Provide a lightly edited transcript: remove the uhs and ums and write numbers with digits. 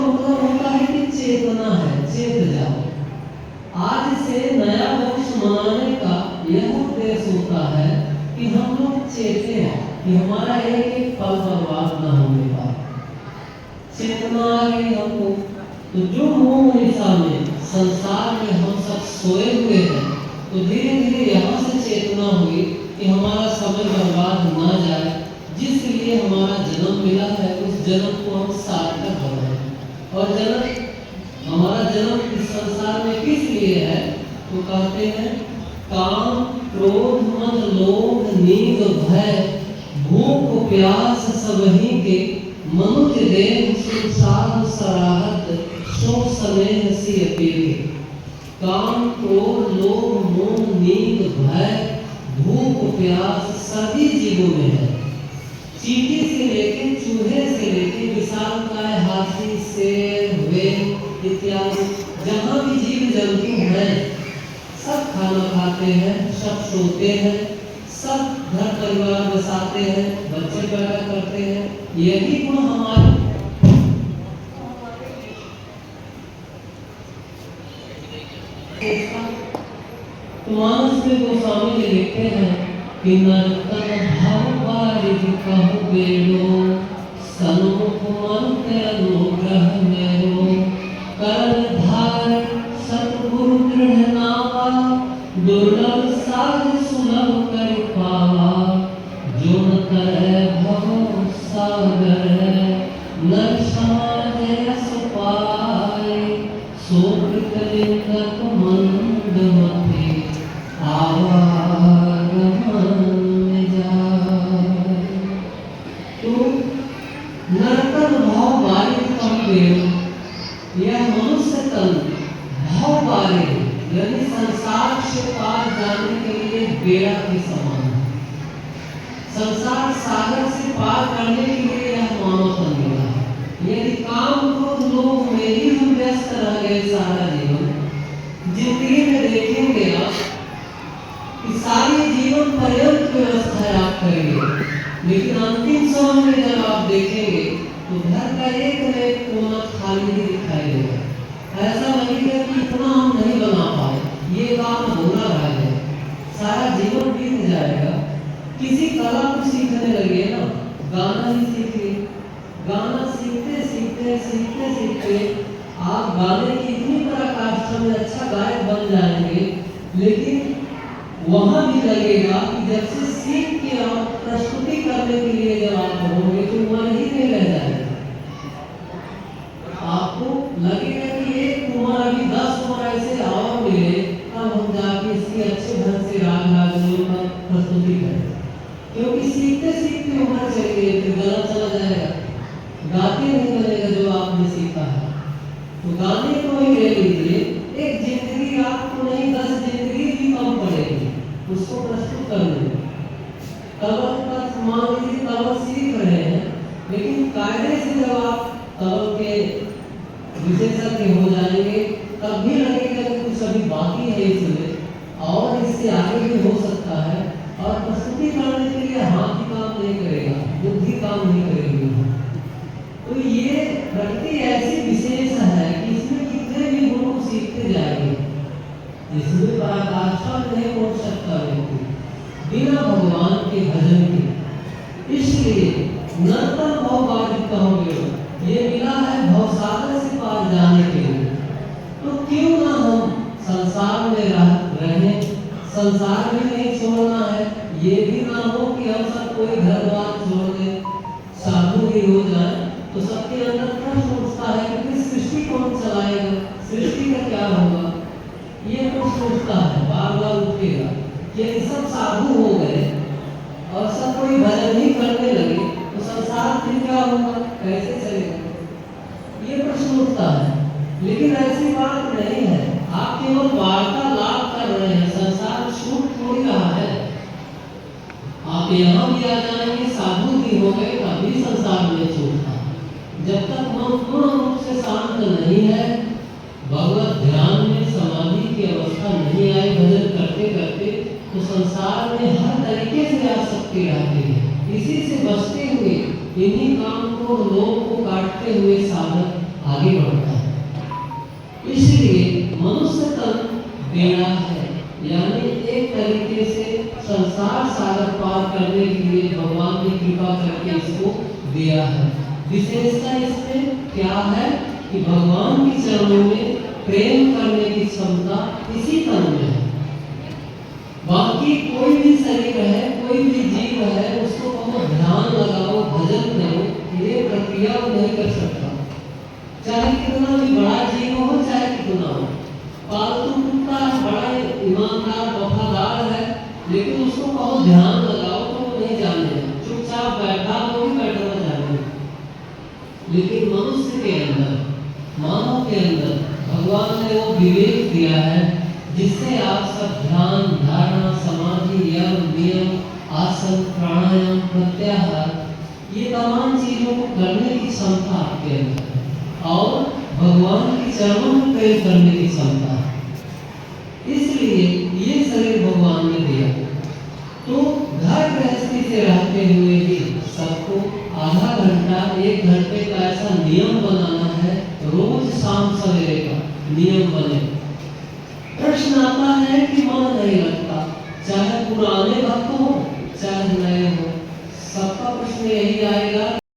मतलब होता है कि चेतना है, चेत जाओ। आज से नया वर्ष मनाने का यह उद्देश्य होता है कि हम लोग चेते हैं कि हमारा एक एक पल बर्बाद न होने पाए। चेतना आ गई हमको, तो जो मोह निशा में संसार में हम सब सोए हुए हैं, तो धीरे धीरे यहाँ से चेतना हुई कि हमारा समय बर्बाद ना जाए, जिस लिए हमारा जन्म मिला है उस जन्म को हम सार्थक बनाएं। और जन्म हमारा जन्म इस संसार में किस लिए है? तो कहते हैं काम क्रोध मद लोभ नींद भय भूख प्यास सबही के मनुष्य देह संसार सराहत शोक स्नेह सी अकेले। काम क्रोध लोभ मोह नींद भय भूख प्यास सभी जीवों में है। चींटी से लेके चूहे से लेके विशालकाय हाथी शेर व्हेल इत्यादि जहाँ भी जीव जंतु हैं, सब खाना खाते हैं, सब सोते हैं, सब घर परिवार बसाते हैं, बच्चे पैदा करते हैं। यही गुण हमारे मानस में गोस्वामी जी लिखते हैं कि नर्तन भाव बारिक कहु बेलो सन्मुख मन के अनुग्रह मेरो करण धार सतगुरु दृढ़ नावा दुर्लभ साध सुलभ कर पावा जो न करे भव सागर नर समाज यस पाए सो कृतलिंगक मंद मते आवागमन में जाए। तो नर्तन भाव बारिक कहु यह मनुष्य तन भाव बारिक यानी संसार से पार जाने के लिए बेड़ा के समान है। संसार सागर से पार करने के लिए यह मानव तन मिला है। यदि काम क्रोध लोभ में ही हम व्यस्त रह गए सारा जीवन, जिंदगी में देखेंगे आप कि सारी जीवन पर्यंत व्यवस्था आप करेंगे, लेकिन अंतिम समय में जब आप देखेंगे तो घर का एक न एक कोना खाली ही दिखाई देगा। ऐसा लगेगा कि इतना हम नहीं बना पाए, ये काम अधूरा रह गया, सारा जीवन बीत जाएगा। किसी कला को सीखने लगे ना, गाना ही सीख लिए, गाना सीखते सीखते सीखते सीखते आप गाने की इतनी पराकाष्ठा में अच्छा गायक बन जाएंगे, लेकिन वहाँ भी लगेगा कि जब से सीख के आप प्रस्तुति करने के लिए जब आप होंगे तो वहाँ ही नहीं रह जाएगा। आपको लगेगा कि एक कुमार अभी 10 कुमार ऐसे और मिले, तब हम जाके इसकी अच्छे ढंग से राग रागनी का प्रस्तुति करें, क्योंकि सीखते सीखते उम्र चली गई, फिर गला चला जाएगा, गाते नहीं बनेगा जो आपने सीखा है। तो गाने को ही ले लीजिए, एक जिंदगी आपको नहीं 10 जिंदगी भी कम पड़ेगी उसको प्रस्तुत करने में। तबल का मान लीजिए तबल सीख रहे हैं, लेकिन कायदे से जब आप तबल के विशेषज्ञ हो जाएंगे तब भी लगेगा कि कुछ अभी बाकी है इसमें और इससे आगे भी हो सकता है। और प्रस्तुति करने के लिए हाथ ही काम नहीं करेगा, बुद्धि काम नहीं करेगी। तो ये प्रकृति ऐसी विशेष है कि इसमें कितने भी गुण को सीखते जाएंगे, इसमें पराकाष्ठा नहीं पहुंच सकता व्यक्ति बिना भगवान के भजन के। इसलिए नर्तन भाव बारिक कहोगे, ये मिला है भवसागर से पार जाने के लिए। तो क्यों ना हम संसार में रहें, संसार में नहीं छोड़ना है। ये भी ना हो कि हम सब कोई घर द्वार छोड़ दें, साधु ही हो जाए, तो सबके अंदर प्रश्न उठता है कि फिर सृष्टि कौन चलाएगा, सृष्टि का क्या होगा, ये प्रश्न उठता है, बार बार उठेगा। यदि सब साधु हो गए और सब कोई भजन ही करने लगे तो संसार फिर क्या होगा, कैसे चलेगा, ये प्रश्न उठता है। लेकिन ऐसी बात नहीं है, आप केवल वार्तालाप कर रहे हैं, संसार छूट थोड़ी रहा है। आप यहाँ भी आ जाएंगे, साधु भी हो गए, तभी संसार में छूटता। जब तक मन पूर्ण रूप से शांत नहीं है, भगवत ध्यान में समाधि की अवस्था नहीं आई, भजन करते करते, तो संसार में हर तरीके से आसक्ति रहती है। इसी से बचते हुए, इन्हीं काम को लोग को काटते हुए साधक आगे बढ़ता है। इसलिए मनुष्य तन बेड़ा है, यानी एक तरीके से संसार सागर पार करने के लिए भगवान ने कृपा करके इसको दिया है। विशेषता इसमें क्या है कि भगवान के चरणों में प्रेम करने की क्षमता इसी तन में है। बाकी कोई भी शरीर है, कोई भी जीव है, उसको कहो ध्यान लगाओ, भजन करो, ये प्रक्रिया वो नहीं कर सकता। चाहे कितना भी बड़ा जीव हो, चाहे कितना हो, पालतू कुत्ता बड़ा ईमानदार वफादार है, लेकिन उसको कहो ध्यान लगाओ तो वो नहीं जाने, चुपचाप बैठा तो भी बैठना चाहिए। लेकिन मनुष्य के अंदर, मानव के अंदर भगवान ने वो विवेक दिया है जिससे आप सब ध्यान, धारणा, समाधि, यम, नियम, आसन, प्राणायाम, प्रत्याहार, ये तमाम चीजों को करने की क्षमता आपके अंदर है और भगवान के चरणों में प्रेम करने की क्षमता है। इसलिए ये शरीर भगवान ने दिया। तो घर गृहस्थी से रहते हुए भी सबको आधा घंटा, 1 घंटे का ऐसा नियम बनाना है, रोज शाम सवेरे का नियम बने। प्रश्न आता है कि मन नहीं लगता, चाहे पुराने भक्त हो चाहे नए हो, सबका प्रश्न यही आएगा